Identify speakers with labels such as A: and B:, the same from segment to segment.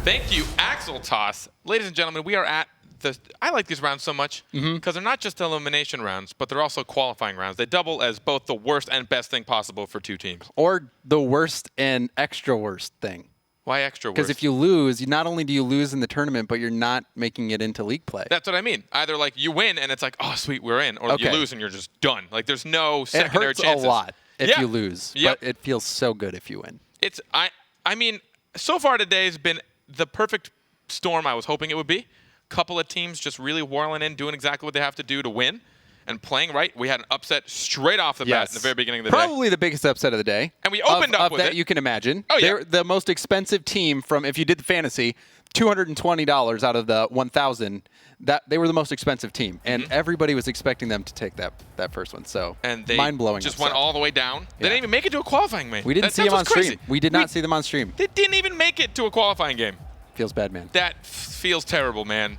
A: Thank you, Axel Toss. Ladies and gentlemen, we are at the... I like these rounds so much because they're not just elimination rounds, but they're also qualifying rounds. They double as both the worst and best thing possible for two teams.
B: Or the worst and extra worst thing.
A: Why extra worst?
B: Because if you lose, not only do you lose in the tournament, but you're not making it into league play.
A: That's what I mean. Either like you win and it's like, oh, sweet, we're in. Or you lose and you're just done. Like there's no secondary chances.
B: It hurts a lot if you lose, but it feels so good if you win.
A: I mean, so far today has been the perfect storm I was hoping it would be. Couple of teams just really whirling in, doing exactly what they have to do to win and playing right. We had an upset straight off the bat in the very beginning of the day.
B: Probably the biggest upset of the day.
A: And we opened up with
B: that
A: it.
B: You can imagine.
A: Oh, yeah.
B: They're the most expensive team from, if you did the fantasy, $220 out of the 1,000. They were the most expensive team, and everybody was expecting them to take that first one. So
A: and they
B: mind-blowing.
A: Just
B: upset.
A: went all the way down. They didn't even make it to a qualifying game.
B: We didn't see them on stream. We did not see them on stream.
A: They didn't even make it to a qualifying game.
B: Feels bad, man.
A: That feels terrible, man.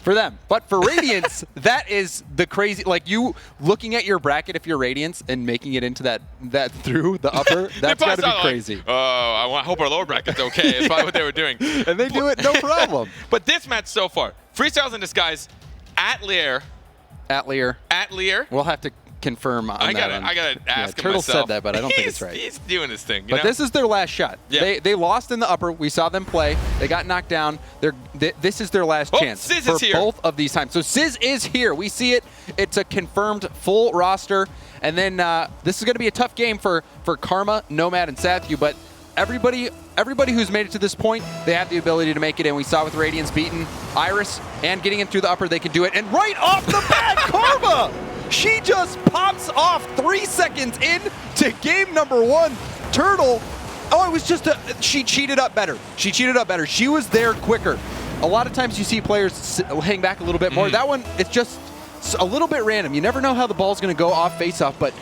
B: For them. But for Radiance, that is the crazy, like you looking at your bracket if you're Radiance and making it into that through the upper, that's got to be crazy.
A: Like, I hope our lower bracket's okay. It's probably what they were doing.
B: And they do it no problem.
A: But this match so far, Freestylers in Disguise, Atelier.
B: We'll have to confirm on that one.
A: I gotta ask him
B: Turtle
A: myself.
B: said that, but I don't think it's right.
A: He's doing his thing.
B: But this is their last shot.
A: Yeah.
B: They lost in the upper. We saw them play. They got knocked down. This is their last chance
A: Sizz
B: for
A: is here.
B: both of these times. So Sizz is here. We see it. It's a confirmed full roster. And then this is going to be a tough game for Karma, Nomad, and Sathu. But everybody who's made it to this point, they have the ability to make it. And we saw with Radiance beating Iris and getting in through the upper, they can do it. And right off the bat, Karma! She just pops off 3 seconds into game number 1. Turtle, it was just she cheated up better. She was there quicker. A lot of times you see players hang back a little bit more. That one, it's just a little bit random. You never know how the ball's going to go off face-off, but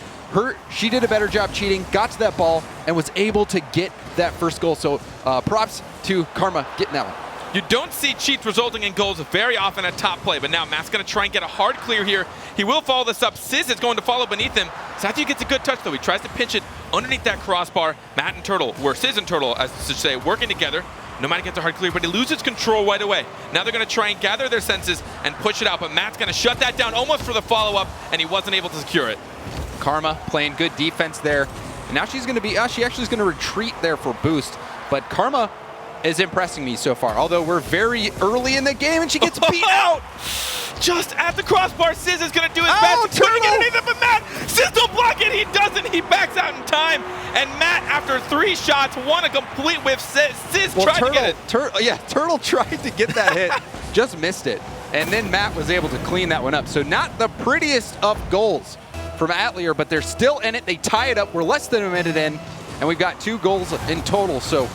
B: she did a better job cheating, got to that ball, and was able to get that first goal. So props to Karma getting that one.
A: You don't see cheats resulting in goals very often at top play, but now Matt's going to try and get a hard clear here. He will follow this up. Sizz is going to follow beneath him. Sathu gets a good touch, though. He tries to pinch it underneath that crossbar. Matt and Turtle, or Sizz and Turtle, as to say, working together. Nomad gets a hard clear, but he loses control right away. Now they're going to try and gather their senses and push it out, but Matt's going to shut that down almost for the follow-up, and he wasn't able to secure it.
B: Karma playing good defense there. And now she's going to be, she actually is going to retreat there for boost. But Karma is impressing me so far, although we're very early in the game and she gets beat out.
A: Just at the crossbar, Sizz is going to do his best to get underneath it, but Matt, Sizz don't block it, he doesn't, he backs out in time, and Matt, after 3 shots, won a complete whiff. Sizz tried to get it.
B: Turtle tried to get that hit, just missed it, and then Matt was able to clean that one up. So not the prettiest of goals from Atelier, but they're still in it. They tie it up. We're less than a minute in, and we've got 2 goals in total, so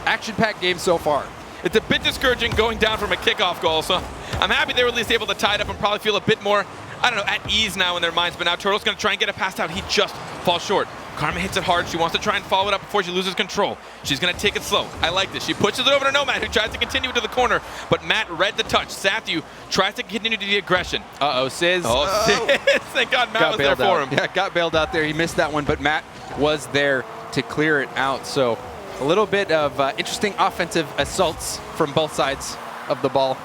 B: action-packed game so far.
A: It's a bit discouraging going down from a kickoff goal, so I'm happy they were at least able to tie it up and probably feel a bit more, I don't know, at ease now in their minds. But now Turtle's going to try and get it passed out. He just falls short. Karma hits it hard. She wants to try and follow it up before she loses control. She's going to take it slow. I like this. She pushes it over to Nomad, who tries to continue to the corner, but Matt read the touch. Sathu tries to continue to the aggression.
B: Sizz.
A: Sizz. Thank God Matt was there for him.
B: Yeah, got bailed out there. He missed that one, but Matt was there to clear it out. So a little bit of interesting offensive assaults from both sides of the ball.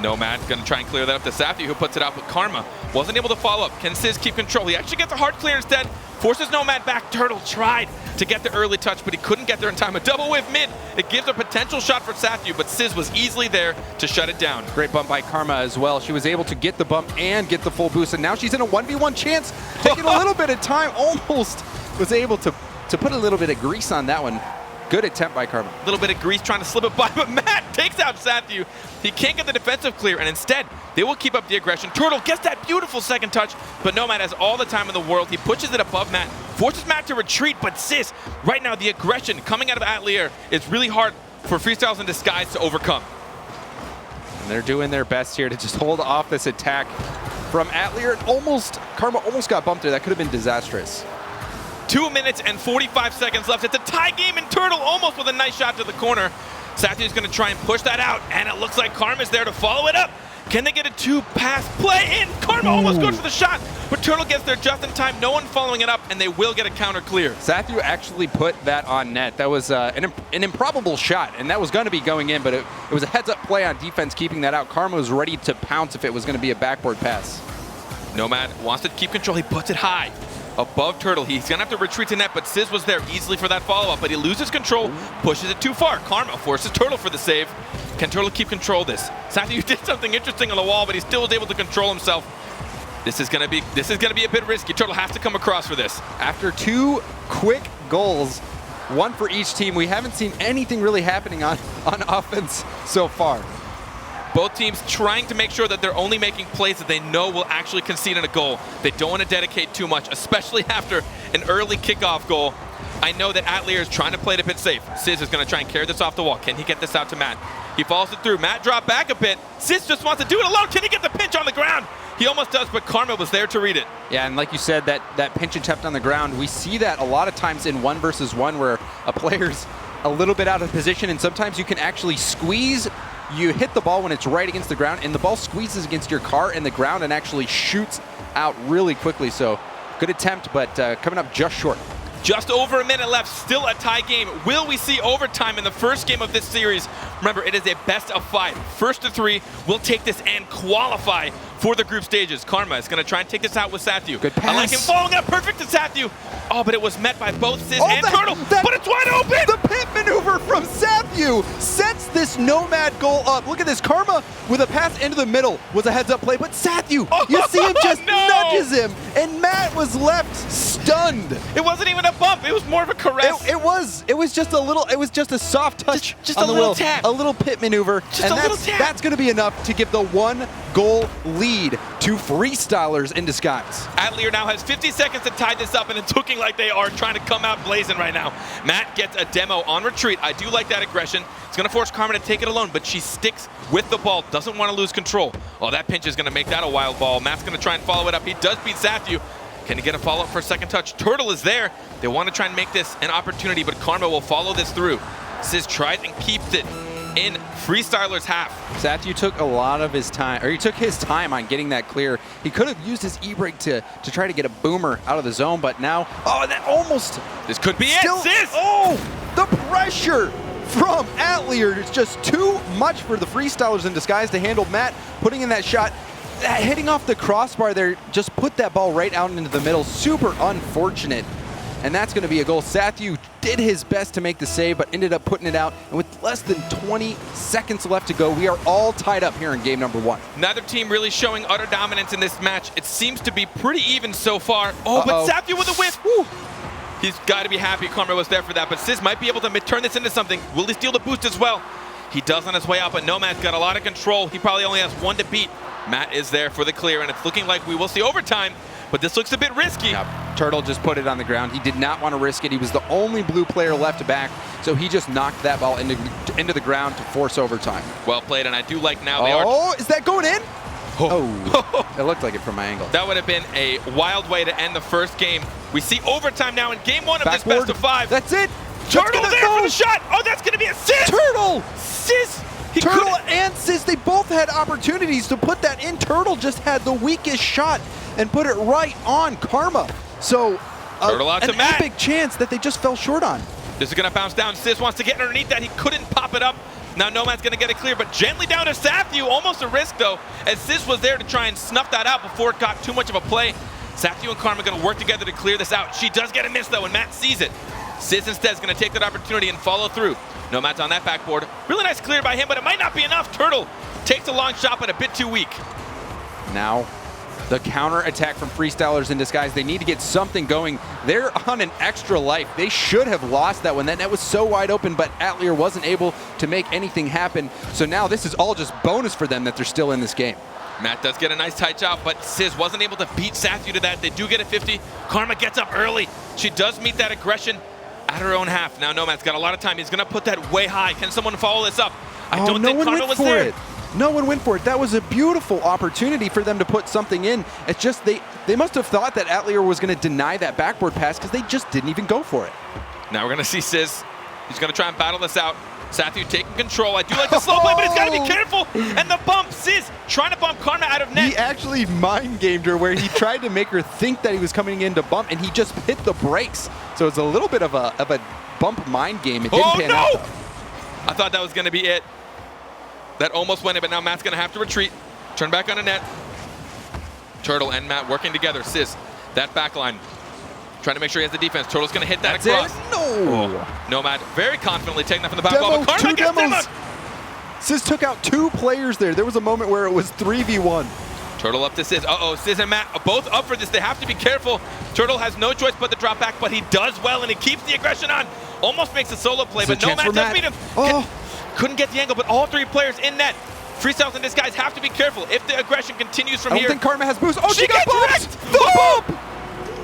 A: Nomad going to try and clear that up to Sathu, who puts it out, but Karma wasn't able to follow up. Can Sizz keep control? He actually gets a hard clear instead, forces Nomad back. Turtle tried to get the early touch, but he couldn't get there in time. A double whiff mid. It gives a potential shot for Sathu, but Sizz was easily there to shut it down.
B: Great bump by Karma as well. She was able to get the bump and get the full boost, and now she's in a 1v1 chance. Taking a little bit of time, almost was able to put a little bit of grease on that one. Good attempt by Karma.
A: A little bit of grease trying to slip it by, but Matt takes out Sathu. He can't get the defensive clear, and instead, they will keep up the aggression. Turtle gets that beautiful second touch, but Nomad has all the time in the world. He pushes it above Matt, forces Matt to retreat, but Sizz, right now, the aggression coming out of Atelier is really hard for Freestylers in Disguise to overcome.
B: And they're doing their best here to just hold off this attack from Atelier. Karma almost got bumped there. That could have been disastrous.
A: 2 minutes and 45 seconds left. It's a tie game, and Turtle almost with a nice shot to the corner. Sathu's going to try and push that out, and it looks like Karma's there to follow it up. Can they get a two-pass play in? Karma almost goes for the shot, but Turtle gets there just in time. No one following it up, and they will get a counter clear.
B: Sathu actually put that on net. That was an improbable shot, and that was going to be going in, but it was a heads-up play on defense keeping that out. Karma was ready to pounce if it was going to be a backboard pass.
A: Nomad wants to keep control. He puts it high above Turtle. He's going to have to retreat to net, but Sizz was there easily for that follow-up, but he loses control, pushes it too far. Karma forces Turtle for the save. Can Turtle keep control of this? Sathu did something interesting on the wall, but he still was able to control himself. This is gonna be a bit risky. Turtle has to come across for this.
B: After 2 quick goals, 1 for each team, we haven't seen anything really happening on offense so far.
A: Both teams trying to make sure that they're only making plays that they know will actually concede in a goal. They don't want to dedicate too much, especially after an early kickoff goal. I know that Atelier is trying to play it a bit safe. Sizz is going to try and carry this off the wall. Can he get this out to Matt? He follows it through. Matt dropped back a bit. Sizz just wants to do it alone. Can he get the pinch on the ground? He almost does, but Karma was there to read it.
B: Yeah, and like you said, that pinch attempt on the ground, we see that a lot of times in 1 versus 1 where a player's a little bit out of position, and sometimes you can actually squeeze. You hit the ball when it's right against the ground, and the ball squeezes against your car and the ground and actually shoots out really quickly. So good attempt, but coming up just short.
A: Just over a minute left, still a tie game. Will we see overtime in the first game of this series? Remember, it is a best of 5. First to 3 will take this and qualify for the group stages. Karma is going to try and take this out with Sathu.
B: Good pass.
A: I like him following up perfect to Sathu. Oh, but it was met by both Sizz and Turtle. But it's wide open!
B: The pit maneuver from Sathu sets this Nomad goal up. Look at this. Karma with a pass into the middle was a heads-up play, but Sathu, you see him just nudges him, and Matt was left stunned.
A: It wasn't even a bump. It was more of a caress.
B: It was just a little. It was just a soft touch.
A: Just a little tap.
B: A little pit maneuver.
A: Just a little tap.
B: That's going to be enough to give the 1-goal lead to Freestylers in disguise.
A: Atelier now has 50 seconds to tie this up, and it's looking like they are trying to come out blazing right now. Matt gets a demo on retreat. I do like that aggression. It's going to force Karma to take it alone, but she sticks with the ball, doesn't want to lose control. Oh, that pinch is going to make that a wild ball. Matt's going to try and follow it up. He does beat Sathu. Can he get a follow-up for a second touch? Turtle is there. They want to try and make this an opportunity, but Karma will follow this through. Sizz tried and keeps it in Freestylers half.
B: Sathu took a lot of his time, or he took his time on getting that clear. He could have used his e-brake to try to get a boomer out of the zone, but now, oh, that almost.
A: This could be
B: still,
A: it, Sizz!
B: Oh, the pressure from Atelier is just too much for the Freestylers in disguise to handle. Matt putting in that shot, hitting off the crossbar there, just put that ball right out into the middle. Super unfortunate. And that's going to be a goal. Sathu did his best to make the save, but ended up putting it out. And with less than 20 seconds left to go, we are all tied up here in game number 1.
A: Neither team really showing utter dominance in this match. It seems to be pretty even so far. Oh, but Sathu with a whiff. Woo. He's got to be happy Karma was there for that, but Sizz might be able to turn this into something. Will he steal the boost as well? He does on his way out, but Nomad's got a lot of control. He probably only has 1 to beat. Matt is there for the clear, and it's looking like we will see overtime, but this looks a bit risky.
B: Yeah, Turtle just put it on the ground. He did not want to risk it. He was the only blue player left back, so he just knocked that ball into the ground to force overtime.
A: Well played, and I do like now they are...
B: Oh, is that going in? Oh, it looked like it from my angle.
A: That would have been a wild way to end the first game. We see overtime now in game 1 of
B: Backboard.
A: This best of 5.
B: That's it.
A: Turtle there for the shot. Oh, that's going to be a Sizz.
B: Turtle.
A: Sizz.
B: Turtle and Sizz, they both had opportunities to put that in. Turtle just had the weakest shot and put it right on Karma. So
A: Turtle out to
B: an
A: Matt.
B: epic chance that they just fell short on.
A: This is going to bounce down. Sizz wants to get underneath that. He couldn't pop it up. Now Nomad's going to get it clear, but gently down to Sathu. Almost a risk, though, as Sizz was there to try and snuff that out before it got too much of a play. Sathu and Karma going to work together to clear this out. She does get a miss, though, and Matt sees it. Sizz instead is going to take that opportunity and follow through. Nomad's on that backboard. Really nice clear by him, but it might not be enough. Turtle takes a long shot, but a bit too weak.
B: Now, the counter attack from Freestylers in disguise. They need to get something going. They're on an extra life. They should have lost that one. That net was so wide open, but Atelier wasn't able to make anything happen. So now this is all just bonus for them that they're still in this game.
A: Matt does get a nice tight job, but Sizz wasn't able to beat Sathu to that. They do get a 50. Karma gets up early. She does meet that aggression at her own half. Now Nomad's got a lot of time. He's going to put that way high. Can someone follow this up? I don't think Karma was there.
B: No one went for it. That was a beautiful opportunity for them to put something in. It's just they must have thought that Atelier was going to deny that backboard pass because they just didn't even go for it.
A: Now we're going to see Sizz. He's going to try and battle this out. Sathu taking control. I do like the slow play, but he's got to be careful. And the bump, Sizz trying to bump Karma out of net.
B: He actually mind-gamed her where he tried to make her think that he was coming in to bump, and he just hit the brakes. So it's a little bit of a bump mind game. It didn't pan out, though.
A: I thought that was going to be it. That almost went in, but now Matt's going to have to retreat. Turn back on the net. Turtle and Matt working together. Sizz, that back line. Trying to make sure he has the defense. Turtle's going to hit that across.
B: No.
A: Nomad very confidently taking that from the back wall. But Karma gets demoed.
B: Sizz took out 2 players there. There was a moment where it was 3v1.
A: Turtle up to Sizz. Uh-oh, Sizz and Matt are both up for this. They have to be careful. Turtle has no choice but to drop back, but he does well, and he keeps the aggression on. Almost makes a solo play, but Nomad does beat him. Couldn't get the angle, but all 3 players in net. Freestylers and Disguise have to be careful. If the aggression continues from here.
B: I don't think Karma has boost. Oh, she got bumped! The bump!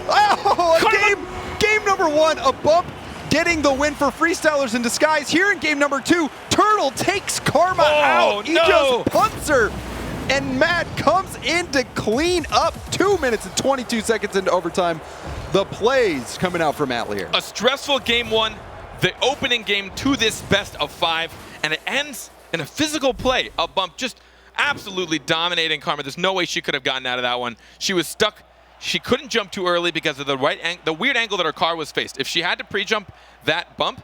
B: Oh, game number 1, a bump getting the win for Freestylers in Disguise. Here in game number 2, Turtle takes Karma out. He just punts her. And Matt comes in to clean up 2 minutes and 22 seconds into overtime. The plays coming out from Atelier.
A: A stressful game 1, the opening game to this best of 5, and it ends in a physical play. A bump just absolutely dominating Karma. There's no way she could have gotten out of that one. She was stuck. She couldn't jump too early because of the weird angle that her car was faced. If she had to pre-jump that bump,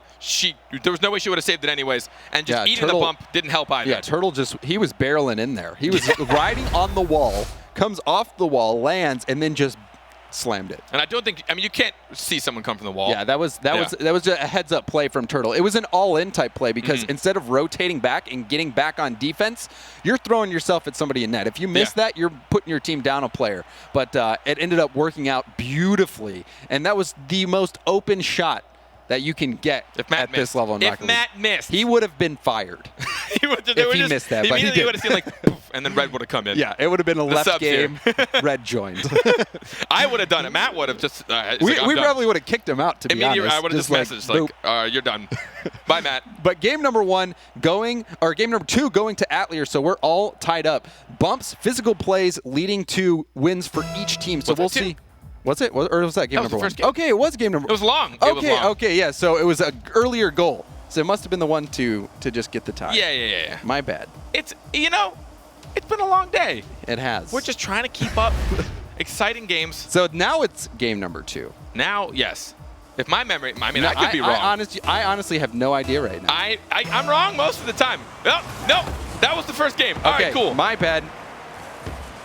A: there was no way she would have saved it anyways. And just eating the bump didn't help either.
B: Yeah, Turtle he was barreling in there. He was riding on the wall, comes off the wall, lands, and then just slammed it.
A: And I don't think, I mean, you can't see someone come from the wall.
B: Yeah, that was a heads-up play from Turtle. It was an all-in type play because instead of rotating back and getting back on defense, you're throwing yourself at somebody in net. If you miss that, you're putting your team down a player. But it ended up working out beautifully, and that was the most open shot that you can get at this level in Rocket League.
A: If Matt missed,
B: he would have been fired. If he missed that, but he
A: would have seen like, poof, and then Red would have come in.
B: Yeah, it would have been a left game. Red joined.
A: I would have done it. Matt would have just.
B: We probably would have kicked him out. To be honest,
A: I would have just messaged you're done. Bye, Matt.
B: But game number 1 game number 2 going to Atelier, so we're all tied up. Bumps, physical plays leading to wins for each team. So we'll see. Was it? Or was that game number 1? Okay, it was game number 1.
A: It was long.
B: Okay, yeah. So it was an earlier goal. So it must have been the one to just get the tie.
A: Yeah.
B: My bad.
A: It's been a long day.
B: It has.
A: We're just trying to keep up. Exciting games.
B: So now it's game number 2.
A: Now, yes. If my memory, I could be wrong.
B: I honestly have no idea right now.
A: I'm wrong most of the time. No, that was the first game. All right, cool.
B: My bad.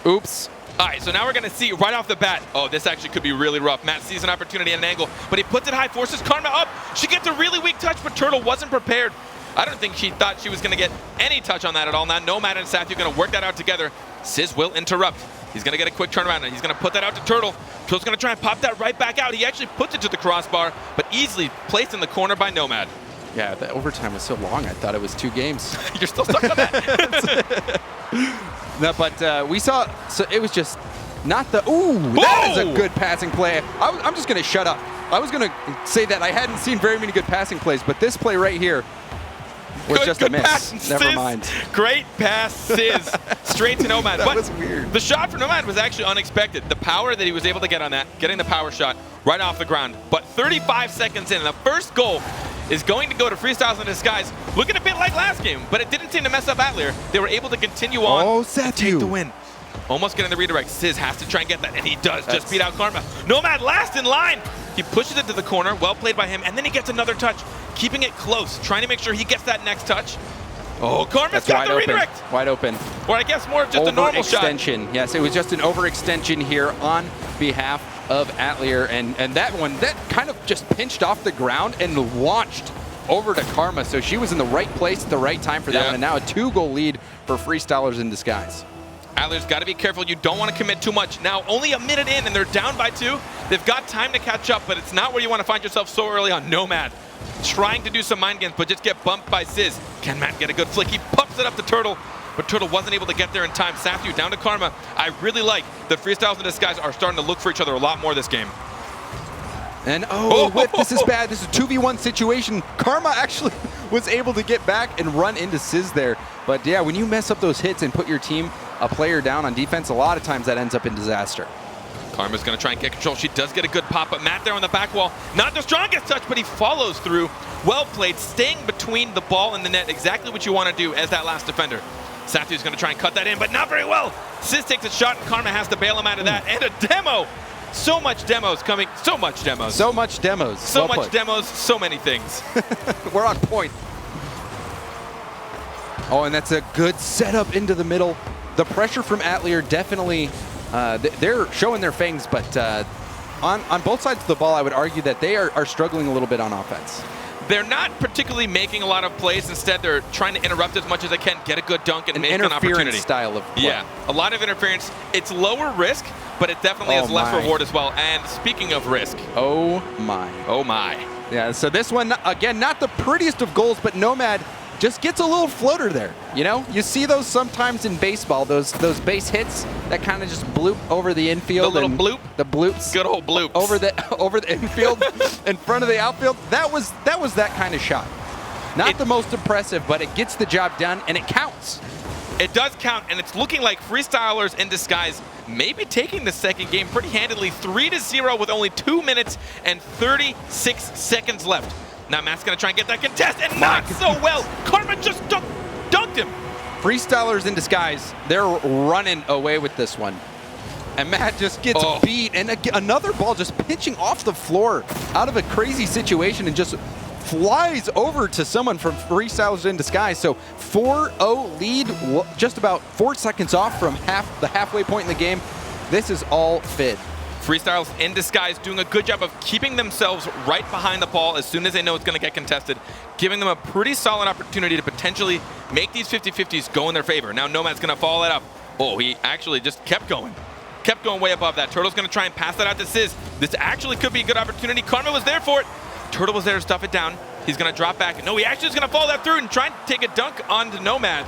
B: Oops.
A: All right, so now we're going to see right off the bat. Oh, this actually could be really rough. Matt sees an opportunity at an angle, but he puts it high, forces Karma up. She gets a really weak touch, but Turtle wasn't prepared. I don't think she thought she was going to get any touch on that at all. Now Nomad and Sathu are going to work that out together. Sizz will interrupt. He's going to get a quick turnaround, and he's going to put that out to Turtle. Turtle's going to try and pop that right back out. He actually puts it to the crossbar, but easily placed in the corner by Nomad.
B: Yeah, the overtime was so long, I thought it was 2 games.
A: You're still stuck on that.
B: No, but we saw, so it was just not the, that is a good passing play. I'm just going to shut up. I was going to say that I hadn't seen very many good passing plays, but this play right here was just a miss.
A: Pass,
B: Never
A: Sizz.
B: mind.
A: Great pass, Sizz. Straight to Nomad.
B: That was weird.
A: The shot for Nomad was actually unexpected. The power that he was able to get on that, getting the power shot right off the ground. But 35 seconds in, and the first goal is going to go to Freestylers in Disguise. Looking a bit like last game, but it didn't seem to mess up Atelier. They were able to continue on and take the win. Almost getting the redirect. Sizz has to try and get that, and he does. Just beat out Karma. Nomad last in line. He pushes it to the corner. Well played by him, and then he gets another touch, keeping it close, trying to make sure he gets that next touch. Oh, Karma's got the redirect.
B: Wide open.
A: Or I guess more of just a normal shot.
B: Overextension. Yes, it was just an overextension here on behalf of Atelier, and that one, that kind of just pinched off the ground and launched over to Karma. So she was in the right place at the right time for that one, and now a 2-goal lead for Freestylers in Disguise.
A: Attelier's got to be careful. You don't want to commit too much. Now, only a minute in, and they're down by 2. They've got time to catch up, but it's not where you want to find yourself so early on. Nomad trying to do some mind games, but just get bumped by Sizz. Can Matt get a good flick? He pumps it up to Turtle, but Turtle wasn't able to get there in time. Sathu down to Karma. I really like that Freestylers in Disguise are starting to look for each other a lot more this game.
B: And this is bad. This is a 2v1 situation. Karma actually was able to get back and run into Sizz there. But yeah, when you mess up those hits and put your team, a player down on defense, a lot of times that ends up in disaster.
A: Karma's going to try and get control. She does get a good pop, but Matt there on the back wall. Not the strongest touch, but he follows through Well played, staying between the ball and the net, exactly what you want to do as that last defender. Sathu's going to try and cut that in, but not very well. Sizz takes a shot, and Karma has to bail him out of that. And a demo. So much demos coming. So much demos.
B: So much demos.
A: So much demos. So many things.
B: We're on point. Oh, and that's a good setup into the middle. The pressure from Atelier definitely, they're showing their fangs, but on both sides of the ball, I would argue that they are struggling a little bit on offense.
A: They're not particularly making a lot of plays. Instead, they're trying to interrupt as much as they can, get a good dunk, and make an opportunity.
B: Style of play.
A: Yeah, a lot of interference. It's lower risk, but it definitely has less reward as well. And speaking of risk.
B: Oh, my.
A: Oh, my.
B: Yeah, so this one, again, not the prettiest of goals, but Nomad just gets a little floater there. You know, you see those sometimes in baseball, those base hits that kind of just bloop over the infield.
A: The little bloop.
B: The bloops.
A: Good old bloops.
B: Over the infield, in front of the outfield. That was that kind of shot. Not the most impressive, but it gets the job done and it counts.
A: It does count, and it's looking like Freestylers in disguise maybe taking the second game pretty handily, 3-0 with only 2 minutes and 36 seconds left. Now Matt's going to try and get that contest, and not so well. Karma just dunked him.
B: Freestylers in disguise, they're running away with this one. And Matt just gets beat, and another ball just pitching off the floor out of a crazy situation and just flies over to someone from Freestylers in disguise. So 4-0 lead, just about 4 seconds off from the halfway point in the game. This is all FID.
A: Freestylers in disguise doing a good job of keeping themselves right behind the ball as soon as they know it's going to get contested, giving them a pretty solid opportunity to potentially make these 50-50s go in their favor. Now Nomad's going to follow that up. Oh, he actually just kept going way above that. Turtle's going to try and pass that out to Sizz. This actually could be a good opportunity. Karma was there for it. Turtle was there to stuff it down. He's going to drop back. No, he actually is going to follow that through and try and take a dunk onto Nomad.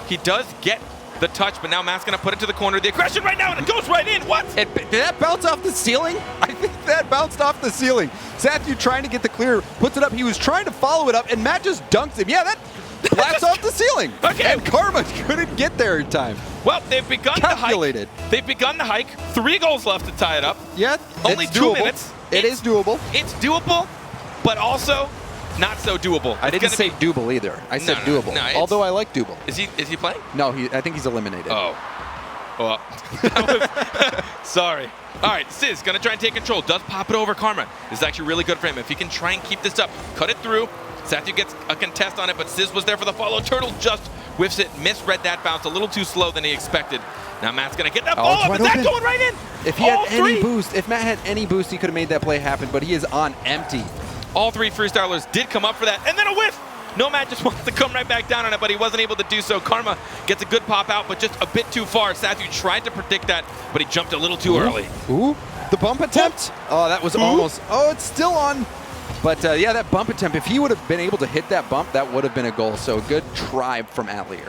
A: He does get the touch, but now Matt's going to put it to the corner. The aggression right now, and it goes right in. What?
B: Did that bounce off the ceiling? I think that bounced off the ceiling. Sathu trying to get the clear, puts it up. He was trying to follow it up, and Matt just dunks him. Yeah, that blasts off the ceiling.
A: Okay.
B: And Karma couldn't get there in time.
A: Well, they've begun to hike. They've begun to hike. 3 goals left to tie it up.
B: Yeah,
A: only 2 minutes.
B: It is doable.
A: It's doable, but also not so doable.
B: I didn't say doable either. I said doable.
A: No,
B: although I like doable.
A: Is he playing?
B: No, I think he's eliminated.
A: Oh. Well, sorry. All right, Sizz gonna try and take control. Does pop it over Karma. This is actually really good for him. If he can try and keep this up, cut it through. Sathu gets a contest on it, but Sizz was there for the follow. Turtle just whiffs it, misread that bounce a little too slow than he expected. Now Matt's gonna get that ball up. Is that going right in?
B: If he had any boost, if Matt had any boost, he could have made that play happen, but he is on empty.
A: All 3 Freestylers did come up for that, and then a whiff. Nomad just wants to come right back down on it, but he wasn't able to do so. Karma gets a good pop out, but just a bit too far. Sathu tried to predict that, but he jumped a little too early.
B: Ooh, the bump attempt. Oh, that was almost. Oh, it's still on. But yeah, that bump attempt, if he would have been able to hit that bump, that would have been a goal. So good try from Atelier.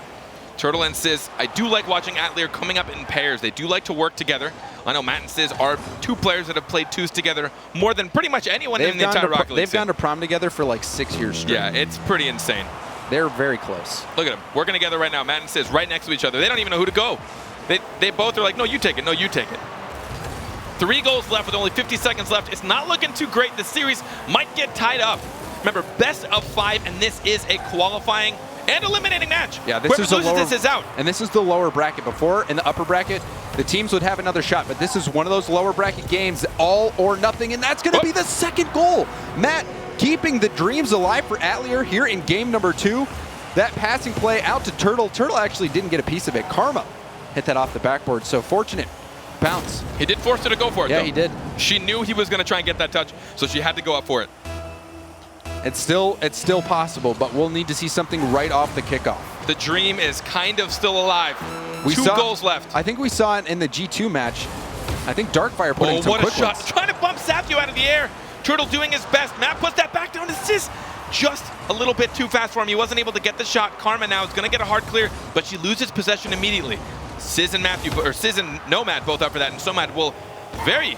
A: Turtle and Sizz, I do like watching Atelier coming up in pairs. They do like to work together. I know Matt and Sizz are 2 players that have played twos together more than pretty much anyone in the entire Rocket League.
B: They've gone to prom together for like 6 years straight.
A: Yeah, it's pretty insane.
B: They're very close.
A: Look at them, working together right now. Matt and Sizz right next to each other. They don't even know who to go. They both are like, no, you take it. No, you take it. 3 goals left with only 50 seconds left. It's not looking too great. The series might get tied up. Remember, best of 5, and this is a qualifying and eliminating match.
B: Yeah, this is
A: this is out.
B: And this is the lower bracket. Before, in the upper bracket, the teams would have another shot, but this is one of those lower bracket games, all or nothing, and that's going to be the second goal. Matt keeping the dreams alive for Atelier here in game number 2. That passing play out to Turtle. Turtle actually didn't get a piece of it. Karma hit that off the backboard, so fortunate bounce.
A: He did force her to go for it, though.
B: Yeah, he did.
A: She knew he was going to try and get that touch, so she had to go up for it.
B: It's still possible, but we'll need to see something right off the kickoff.
A: The dream is kind of still alive. 2 goals left.
B: I think we saw it in the G2 match. I think Darkfire put in some quick
A: shot.
B: ones.
A: Trying to bump Sathu out of the air. Turtle doing his best. Matt puts that back down to Sizz. Just a little bit too fast for him. He wasn't able to get the shot. Karma now is going to get a hard clear, but she loses possession immediately. Sizz and Nomad both up for that, and Nomad will very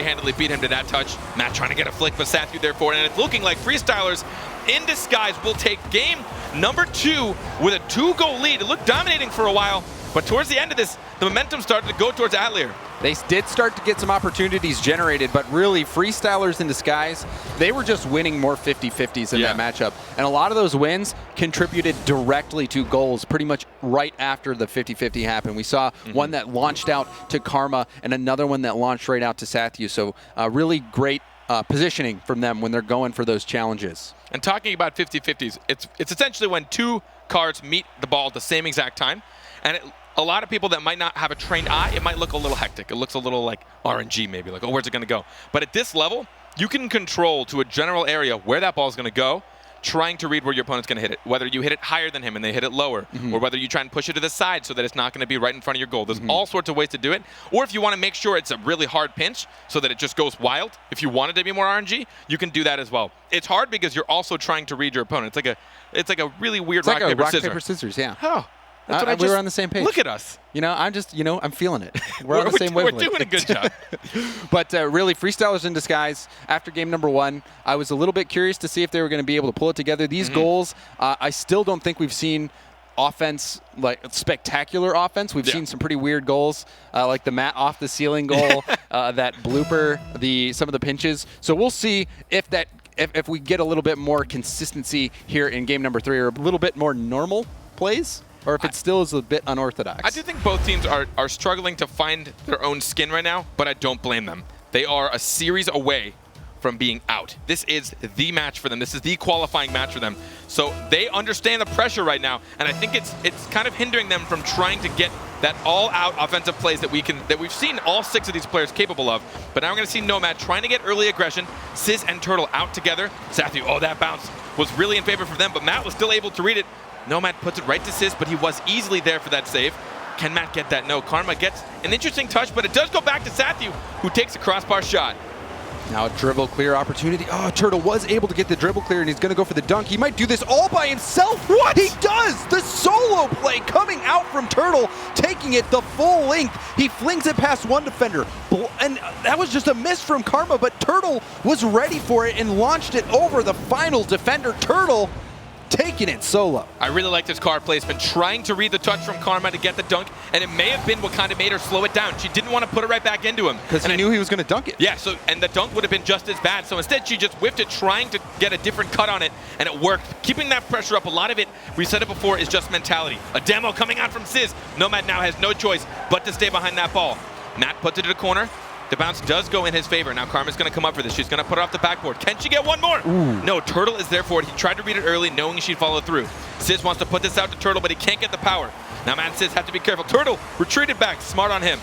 A: handily beat him to that touch. Matt trying to get a flick, but Sathu there for it, and it's looking like Freestylers in disguise will take game number 2 with a 2-goal lead. It looked dominating for a while, but towards the end of this, the momentum started to go towards Atelier.
B: They did start to get some opportunities generated, but really, Freestylers in disguise, they were just winning more 50-50s in that matchup. And a lot of those wins contributed directly to goals pretty much right after the 50-50 happened. We saw one that launched out to Karma and another one that launched right out to Sathu. So really great positioning from them when they're going for those challenges.
A: And talking about 50-50s, it's essentially when two cards meet the ball at the same exact time. And a lot of people that might not have a trained eye, it might look a little hectic. It looks a little like RNG maybe, like, oh, where's it going to go? But at this level, you can control to a general area where that ball is going to go, trying to read where your opponent's going to hit it. Whether you hit it higher than him and they hit it lower, or whether you try and push it to the side so that it's not going to be right in front of your goal. There's all sorts of ways to do it. Or if you want to make sure it's a really hard pinch so that it just goes wild, if you want it to be more RNG, you can do that as well. It's hard because you're also trying to read your opponent. It's like a really weird rock, paper, scissors.
B: Yeah.
A: Oh.
B: We were on the same page.
A: Look at us.
B: I'm just, I'm feeling it. We're on the same wavelength.
A: We're doing a good job.
B: But really, Freestylers in disguise. After game number 1, I was a little bit curious to see if they were going to be able to pull it together. These goals, I still don't think we've seen offense, like spectacular offense. We've seen some pretty weird goals, like the Matt off the ceiling goal, that blooper, some of the pinches. So we'll see if that, if we get a little bit more consistency here in game number 3, or a little bit more normal plays, or if it still is a bit unorthodox.
A: I do think both teams are struggling to find their own skin right now, but I don't blame them. They are a series away from being out. This is the match for them. This is the qualifying match for them. So they understand the pressure right now, and I think it's kind of hindering them from trying to get that all-out offensive plays that we've seen all 6 of these players capable of. But now we're going to see Nomad trying to get early aggression. Sizz and Turtle out together. Sathu, oh, that bounce was really in favor for them, but Matt was still able to read it. Nomad puts it right to Sizz, but he was easily there for that save. Can Matt get that? No. Karma gets an interesting touch, but it does go back to Sathu, who takes a crossbar shot.
B: Now a dribble clear opportunity. Oh, Turtle was able to get the dribble clear, and he's going to go for the dunk. He might do this all by himself.
A: What?
B: He does! The solo play coming out from Turtle, taking it the full length. He flings it past one defender, and that was just a miss from Karma, but Turtle was ready for it and launched it over the final defender. Turtle taking it solo.
A: I really like this card placement, trying to read the touch from Karma to get the dunk, and it may have been what kind of made her slow it down. She didn't want to put it right back into him.
B: Because he knew he was going to dunk it.
A: Yeah, and the dunk would have been just as bad. So instead, she just whiffed it, trying to get a different cut on it, and it worked. Keeping that pressure up, a lot of it, we said it before, is just mentality. A demo coming out from Sizz. Nomad now has no choice but to stay behind that ball. Matt puts it to the corner. The bounce does go in his favor. Now Karma's going to come up for this. She's going to put it off the backboard. Can she get one more?
B: Ooh.
A: No, Turtle is there for it. He tried to read it early, knowing she'd follow through. Sizz wants to put this out to Turtle, but he can't get the power. Now Matt and Sizz have to be careful. Turtle retreated back. Smart on him.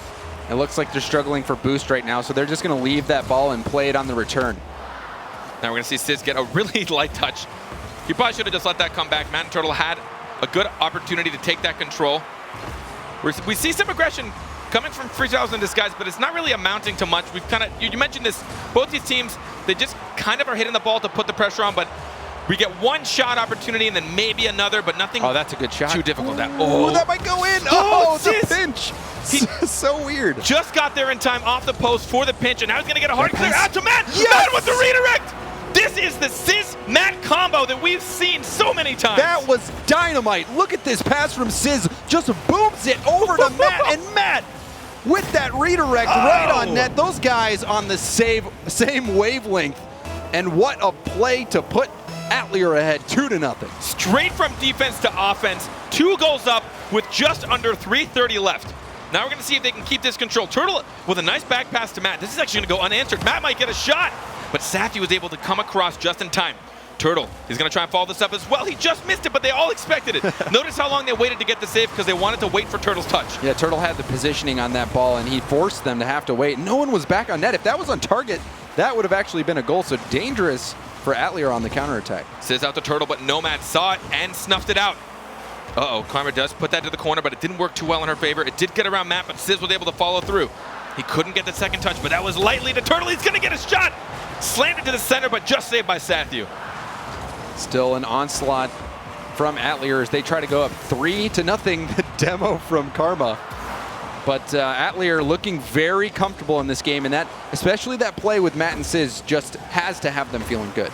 B: It looks like they're struggling for boost right now, so they're just going to leave that ball and play it on the return.
A: Now we're going to see Sizz get a really light touch. He probably should have just let that come back. Matt and Turtle had a good opportunity to take that control. We see some aggression coming from Freestylers in disguise, but it's not really amounting to much. We've kind of, you mentioned this, both these teams, they just kind of are hitting the ball to put the pressure on, but we get one shot opportunity and then maybe another, but nothing.
B: Oh, that's a good shot.
A: Too difficult.
B: Oh, that might go in. Oh, the
A: Sizz.
B: pinch. So weird.
A: Just got there in time off the post for the pinch, and now he's going to get a hard clear out to Matt.
B: Yes!
A: Matt with the redirect. This is the Sizz-Matt combo that we've seen so many times.
B: That was dynamite. Look at this pass from Sizz. Just booms it over to Matt, and Matt with that redirect right on net. Those guys on the same wavelength. And what a play to put Atelier ahead 2-0.
A: Straight from defense to offense. 2 goals up with just under 3:30 left. Now we're going to see if they can keep this control. Turtle with a nice back pass to Matt. This is actually going to go unanswered. Matt might get a shot, but Sathu was able to come across just in time. Turtle, he's going to try and follow this up as well. He just missed it, but they all expected it. Notice how long they waited to get the save because they wanted to wait for Turtle's touch.
B: Yeah, Turtle had the positioning on that ball, and he forced them to have to wait. No one was back on net. If that was on target, that would have actually been a goal. So dangerous for Atelier on the counterattack.
A: Sizz out to Turtle, but Nomad saw it and snuffed it out. Uh-oh, Karma does put that to the corner, but it didn't work too well in her favor. It did get around Matt, but Sizz was able to follow through. He couldn't get the second touch, but that was lightly to Turtle. He's going to get a shot. Slammed it to the center, but just saved by Sathu.
B: Still an onslaught from Atelier as they try to go up 3-0. The demo from Karma. But Atelier looking very comfortable in this game, and that, especially that play with Matt and Sizz, just has to have them feeling good.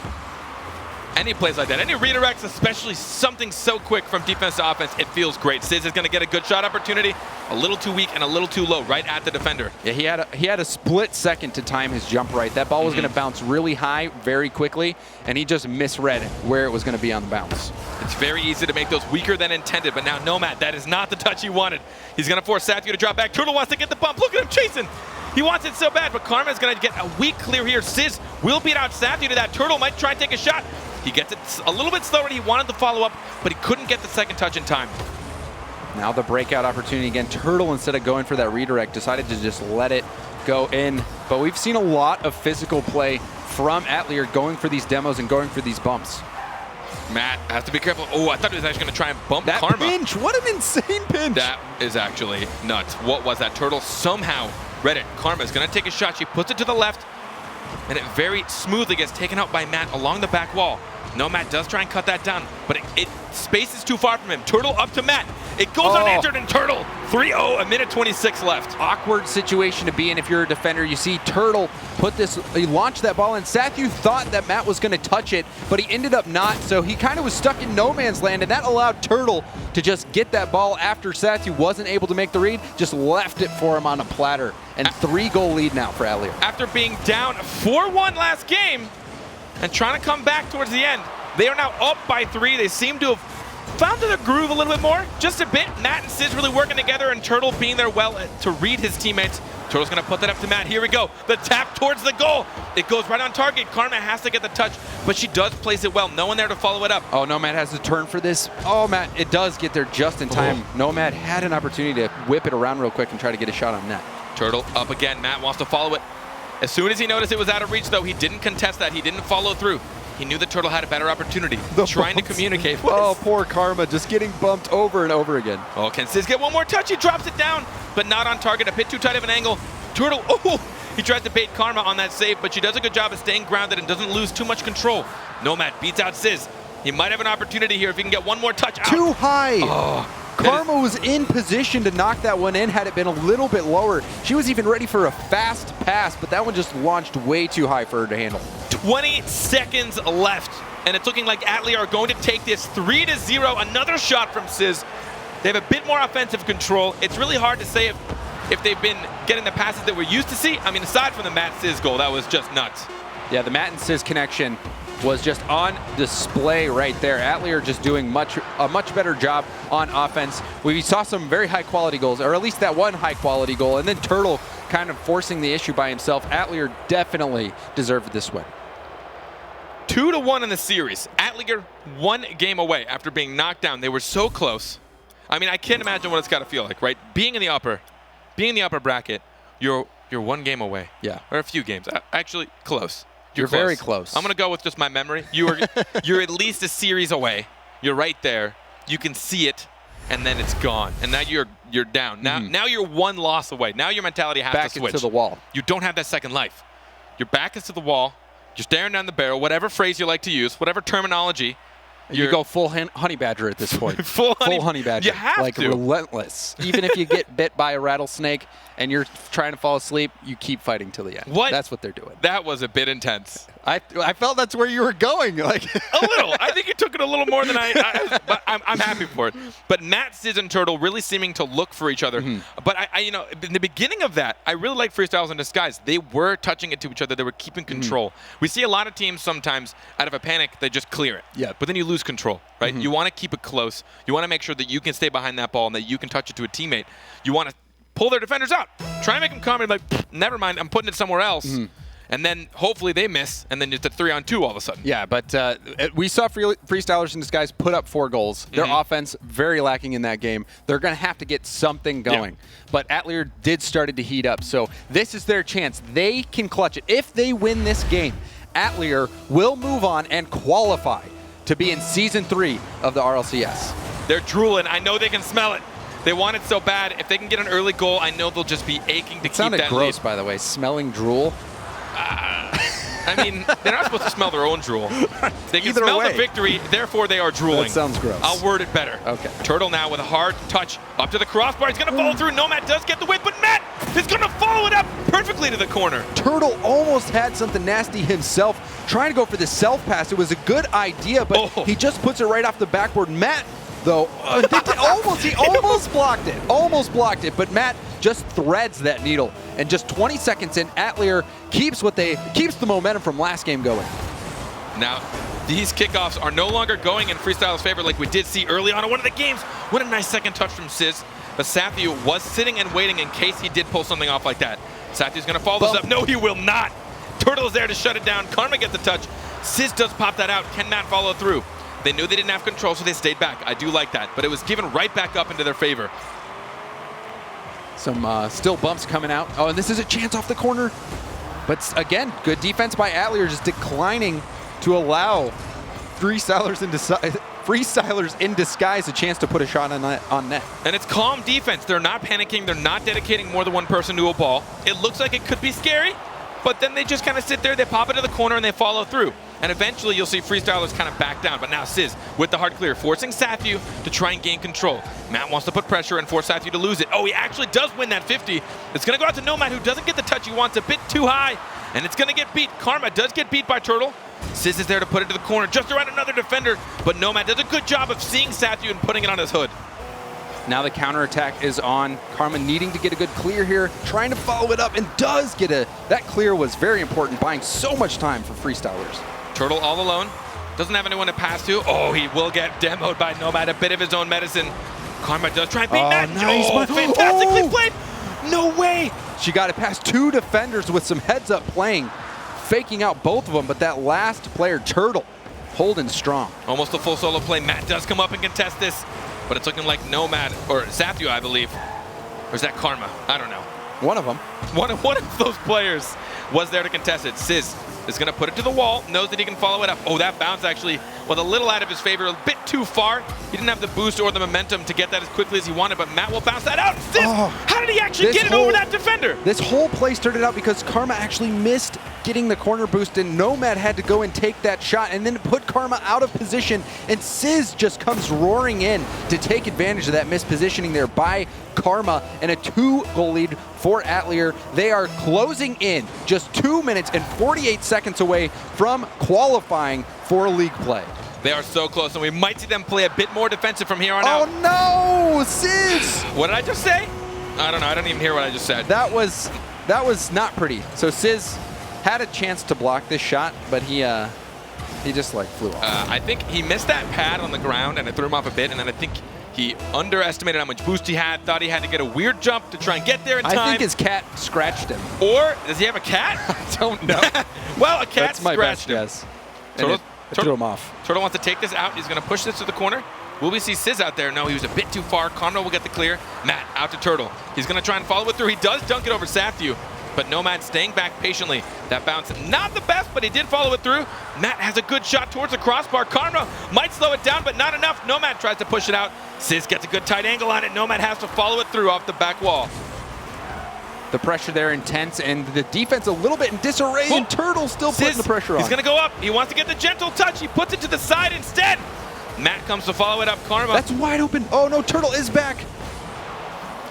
A: Any plays like that, any redirects, especially something so quick from defense to offense, it feels great. Sizz is going to get a good shot opportunity, a little too weak and a little too low right at the defender.
B: Yeah, he had a split second to time his jump right. That ball was going to bounce really high very quickly, and he just misread where it was going to be on the bounce.
A: It's very easy to make those weaker than intended, but now Nomad, that is not the touch he wanted. He's going to force Sathu to drop back. Turtle wants to get the bump. Look at him chasing. He wants it so bad, but Karma is going to get a weak clear here. Sizz will beat out Sathu to that. Turtle might try and take a shot. He gets it a little bit slower than he wanted to follow up, but he couldn't get the second touch in time.
B: Now the breakout opportunity again. Turtle, instead of going for that redirect, decided to just let it go in. But we've seen a lot of physical play from Atelier going for these demos and going for these bumps.
A: Matt has to be careful. Oh, I thought he was actually going to try and bump
B: That
A: Karma.
B: pinch, what an insane pinch.
A: That is actually nuts. What was that? Turtle somehow read it. Karma is going to take a shot. She puts it to the left, and it very smoothly gets taken out by Matt along the back wall. Nomad does try and cut that down, but space is too far from him. Turtle up to Matt. It goes unanswered, and Turtle 3-0, a minute 26 left.
B: Awkward situation to be in if you're a defender. You see Turtle he launched that ball, and Sathu thought that Matt was going to touch it, but he ended up not, so he kind of was stuck in no man's land, and that allowed Turtle to just get that ball after Sathu wasn't able to make the read, just left it for him on a platter, and 3-goal lead now for Atelier.
A: After being down 4-1 last game and trying to come back towards the end, they are now up by 3. They seem to have found their groove a little bit more, just a bit. Matt and Sizz really working together, and Turtle being there well to read his teammates. Turtle's going to put that up to Matt. Here we go. The tap towards the goal. It goes right on target. Karma has to get the touch, but she does place it well. No one there to follow it up.
B: Oh, Nomad has to turn for this. Oh, Matt, it does get there just in time. Nomad had an opportunity to whip it around real quick and try to get a shot on net.
A: Turtle up again. Matt wants to follow it. As soon as he noticed it was out of reach, though, he didn't contest that. He didn't follow through. He knew that Turtle had a better opportunity. Trying to communicate.
B: Oh, poor Karma, just getting bumped over and over again.
A: Oh, can Sizz get one more touch? He drops it down, but not on target. A bit too tight of an angle. Turtle, he tries to bait Karma on that save, but she does a good job of staying grounded and doesn't lose too much control. Nomad beats out Sizz. He might have an opportunity here if he can get one more touch out.
B: Too high.
A: Oh,
B: Karma was in position to knock that one in had it been a little bit lower. She was even ready for a fast pass, but that one just launched way too high for her to handle.
A: 20 seconds left, and it's looking like Atelier are going to take this 3-0. Another shot from Sizz. They have a bit more offensive control. It's really hard to say if they've been getting the passes that we're used to see. I mean, aside from the Matt Sizz goal, that was just nuts.
B: Yeah, the Matt and Sizz connection was just on display right there. Atelier just doing a much better job on offense. We saw some very high quality goals, or at least that one high quality goal, and then Turtle kind of forcing the issue by himself. Atelier definitely deserved this win.
A: 2-1 in the series. Atelier 1 game away after being knocked down. They were so close. I mean, I can't imagine what it's got to feel like, right? Being in the upper bracket, you're 1 game away.
B: Yeah.
A: Or a few games. Actually, close.
B: You're
A: close.
B: very close.
A: I'm going to go with just my memory. You're at least a series away. You're right there. You can see it, and then it's gone. And now you're down. Now you're 1 loss away. Now your mentality has to switch.
B: Back into the wall.
A: You don't have that second life. Your back is to the wall. You're staring down the barrel, whatever phrase you like to use, whatever terminology.
B: You go full honey badger at this point.
A: full
B: honey badger.
A: You have
B: like
A: to.
B: Relentless. Even if you get bit by a rattlesnake and you're trying to fall asleep, you keep fighting till the end. That's what they're doing.
A: That was a bit intense.
B: I felt that's where you were going. Like
A: a little. I think you took it a little more than but I'm happy for it. But Matt, Sizz, and Turtle really seeming to look for each other. But I in the beginning of that, I really like Freestylers in Disguise. They were touching it to each other. They were keeping control. We see a lot of teams sometimes out of a panic, they just clear it.
B: Yeah.
A: But then you lose control, right? You want to keep it close. You want to make sure that you can stay behind that ball and that you can touch it to a teammate. You want to pull their defenders out. Try and make them come and like, never mind, I'm putting it somewhere else. And then hopefully they miss, and then it's a 3-on-2 all of a sudden.
B: Yeah, but we saw Freestylers in Disguise put up 4 goals. Their offense very lacking in that game. They're going to have to get something going. Yeah. But Atelier did start to heat up, so this is their chance. They can clutch it. If they win this game, Atelier will move on and qualify to be in Season 3 of the RLCS.
A: They're drooling. I know they can smell it. They want it so bad. If they can get an early goal, I know they'll just be aching to keep that lead. It
B: sounded gross, by the way, smelling drool.
A: I mean, they're not supposed to smell their own drool. They can smell the victory, therefore they are drooling.
B: That sounds gross.
A: I'll word it better.
B: Okay.
A: Turtle now with a hard touch up to the crossbar. He's going to follow through. Nomad does get the win, but Matt is going to follow it up perfectly to the corner.
B: Turtle almost had something nasty himself, trying to go for the self pass. It was a good idea, but he just puts it right off the backboard. Matt, though, he almost blocked it. Almost blocked it, but Matt just threads that needle. And just 20 seconds in, Atelier keeps the momentum from last game going.
A: Now, these kickoffs are no longer going in Freestylers' favor like we did see early on in one of the games. What a nice second touch from Sizz. But Sathu was sitting and waiting in case he did pull something off like that. Sathu's going to follow this up. No, he will not. Turtle is there to shut it down. Karma gets the touch. Sizz does pop that out. Can Matt follow through? They knew they didn't have control, so they stayed back. I do like that. But it was given right back up into their favor.
B: Some still bumps coming out. Oh, and this is a chance off the corner. But again, good defense by Atelier, just declining to allow Freestylers in disguise a chance to put a shot on net.
A: And it's calm defense. They're not panicking. They're not dedicating more than one person to a ball. It looks like it could be scary, but then they just kind of sit there, they pop it to the corner, and they follow through. And eventually you'll see Freestylers kind of back down. But now Sizz with the hard clear, forcing Sathu to try and gain control. Matt wants to put pressure and force Sathu to lose it. Oh, he actually does win that 50. It's going to go out to Nomad, who doesn't get the touch he wants, a bit too high. And it's going to get beat. Karma does get beat by Turtle. Sizz is there to put it to the corner, just around another defender. But Nomad does a good job of seeing Sathu and putting it on his hood.
B: Now the counterattack is on. Karma needing to get a good clear here, trying to follow it up, and does get that clear was very important, buying so much time for Freestylers.
A: Turtle all alone, doesn't have anyone to pass to. Oh, he will get demoed by Nomad, a bit of his own medicine. Karma does try and beat Matt.
B: Nice.
A: Oh, fantastically played. No way.
B: She got it past two defenders with some heads up playing, faking out both of them, but that last player, Turtle, holding strong.
A: Almost a full solo play. Matt does come up and contest this, but it's looking like Nomad, or Sathu, I believe. Or is that Karma? I don't know.
B: One of them.
A: One of those players was there to contest it. Sizz is going to put it to the wall, knows that he can follow it up. Oh, that bounce actually was a little out of his favor, a bit too far. He didn't have the boost or the momentum to get that as quickly as he wanted, but Matt will bounce that out. Sizz, how did he actually get it over that defender?
B: This whole play started out because Karma actually missed getting the corner boost, and Nomad had to go and take that shot and then put Karma out of position, and Sizz just comes roaring in to take advantage of that mispositioning there by Karma, and a 2-goal lead for Atelier. They are closing in, just 2 minutes and 48 seconds away from qualifying for league play.
A: They are so close, and we might see them play a bit more defensive from here on out.
B: Oh no, Sizz!
A: What did I just say? I don't know, I don't even hear what I just said.
B: That was not pretty. So Sizz had a chance to block this shot, but he just like flew off.
A: I think he missed that pad on the ground, and it threw him off a bit, and then I think he underestimated how much boost he had, thought he had to get a weird jump to try and get there in time.
B: I think his cat scratched him.
A: Or, does he have a cat?
B: I don't know.
A: Well, a cat
B: That's my
A: scratched
B: best
A: him.
B: guess. Turtle threw him off.
A: Turtle wants to take this out. He's going to push this to the corner. Will we see Sizz out there? No, he was a bit too far. Karma will get the clear. Matt out to Turtle. He's going to try and follow it through. He does dunk it over Sathu, but Nomad staying back patiently. That bounce, not the best, but he did follow it through. Matt has a good shot towards the crossbar. Karma might slow it down, but not enough. Nomad tries to push it out. Sizz gets a good tight angle on it. Nomad has to follow it through off the back wall.
B: The pressure there intense, and the defense a little bit in disarray, and Turtle still putting the pressure on.
A: He's going to go up. He wants to get the gentle touch. He puts it to the side instead. Matt comes to follow it up. Karma.
B: That's wide open. Oh no, Turtle is back.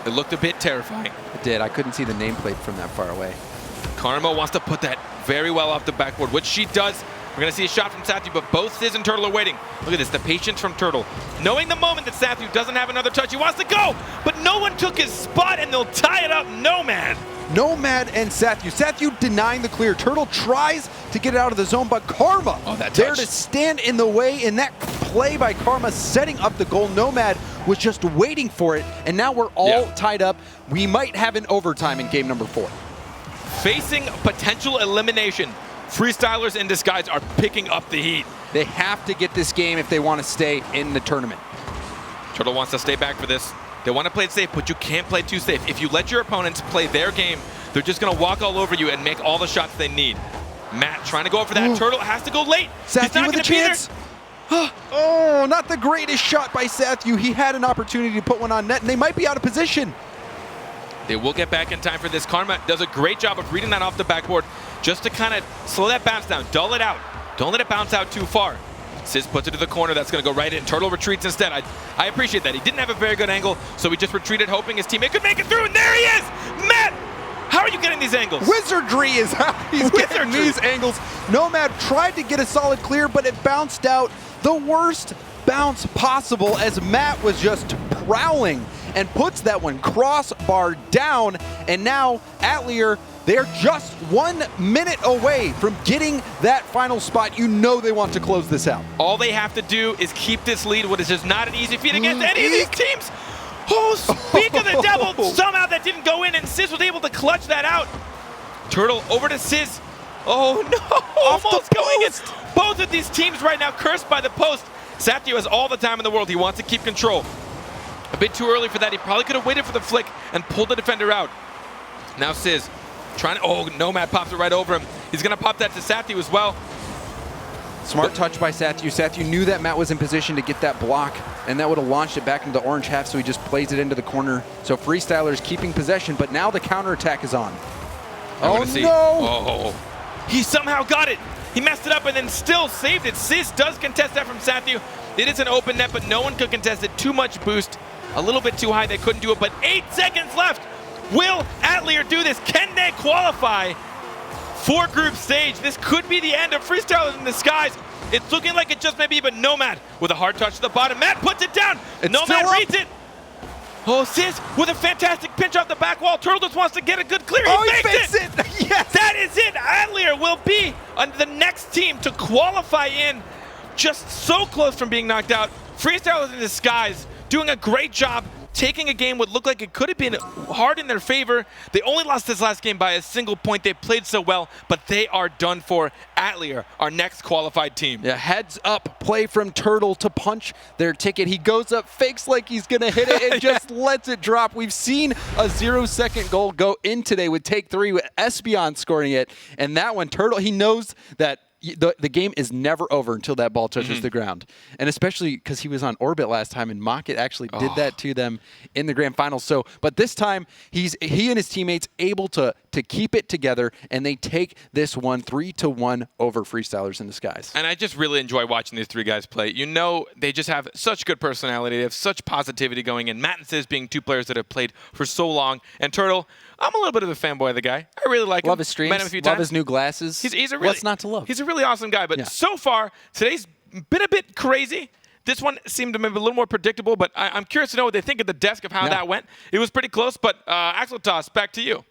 A: It looked a bit terrifying.
B: It did. I couldn't see the nameplate from that far away.
A: Karma wants to put that very well off the backboard, which she does. We're going to see a shot from Sathu, but both Sizz and Turtle are waiting. Look at this, the patience from Turtle. Knowing the moment that Sathu doesn't have another touch, he wants to go, but no one took his spot, and they'll tie it up. Nomad and Sathu.
B: Sathu denying the clear. Turtle tries to get it out of the zone, but Karma there to stand in the way, in that play by Karma setting up the goal. Nomad was just waiting for it, and now we're all tied up. We might have an overtime in game number 4.
A: Facing potential elimination, Freestylers in disguise are picking up the heat.
B: They have to get this game if they want to stay in the tournament.
A: Turtle wants to stay back for this. They want to play it safe, but you can't play too safe. If you let your opponents play their game, they're just going to walk all over you and make all the shots they need. Matt trying to go for that. Turtle has to go late.
B: Sathu with a chance. Oh, not the greatest shot by Sathu. He had an opportunity to put one on net, and they might be out of position.
A: They will get back in time for this. Karma does a great job of reading that off the backboard just to kind of slow that bounce down, dull it out. Don't let it bounce out too far. Sizz puts it to the corner. That's going to go right in. Turtle retreats instead. I appreciate that. He didn't have a very good angle, so he just retreated hoping his teammate could make it through, and there he is! Matt How are you getting these angles?
B: Wizardry is how he's getting these angles. Nomad tried to get a solid clear, but it bounced out. The worst bounce possible as Matt was just prowling and puts that one crossbar down. And now Atelier, they're just 1 minute away from getting that final spot. You know they want to close this out.
A: All they have to do is keep this lead, what is just not an easy feat against any of these teams. Oh, speak of the devil, somehow that didn't go in, and Sizz was able to clutch that out. Turtle over to Sizz. Oh no, almost going in. Both of these teams right now cursed by the post. Sathiu has all the time in the world. He wants to keep control. A bit too early for that. He probably could have waited for the flick and pulled the defender out. Now Sizz trying to, oh, Nomad pops it right over him. He's gonna pop that to Sathiu as well.
B: Smart touch by Sathiu. Sathiu knew that Matt was in position to get that block, and that would have launched it back into the orange half, so he just plays it into the corner. So Freestylers keeping possession, but now the counterattack is on. Oh no!
A: Oh, he somehow got it. He messed it up and then still saved it. Sizz does contest that from Sathiu. It is an open net, but no one could contest it. Too much boost, a little bit too high. They couldn't do it, but 8 seconds left. Will Atelier do this? Can they qualify for group stage? This could be the end of Freestylers in the skies. It's looking like it just may be, but Nomad with a hard touch to the bottom. Matt puts it down. Nomad reads it. Oh, Sizz with a fantastic pinch off the back wall. Turtle just wants to get a good clear. He fakes it.
B: Yes.
A: That is it. Atelier will be on the next team to qualify in. Just so close from being knocked out. Freestylers in the skies doing a great job. Taking a game what looked like it could have been hard in their favor. They only lost this last game by a single point. They played so well, but they are done for. Atelier, our next qualified team.
B: Yeah, heads up play from Turtle to punch their ticket. He goes up, fakes like he's going to hit it, and just lets it drop. We've seen a 0-second goal go in today with take 3 with Espeon scoring it. And that one, Turtle, he knows that the game is never over until that ball touches the ground. And especially because he was on orbit last time, and Mocket actually did that to them in the grand finals. So, but this time, he and his teammates able to keep it together, and they take this one 3-1 over Freestylers in the skies.
A: And I just really enjoy watching these three guys play. You know, they just have such good personality. They have such positivity going in. Matt and Sizz being two players that have played for so long. And Turtle, I'm a little bit of a fanboy of the guy. I really like him.
B: Love his streams.
A: Met him a few
B: love
A: times.
B: his new glasses.
A: He's a really,
B: what's not to love?
A: He's a really awesome guy. But so far, today's been a bit crazy. This one seemed to be a little more predictable, but I'm curious to know what they think at the desk of how that went. It was pretty close, but Axel Toss, back to you.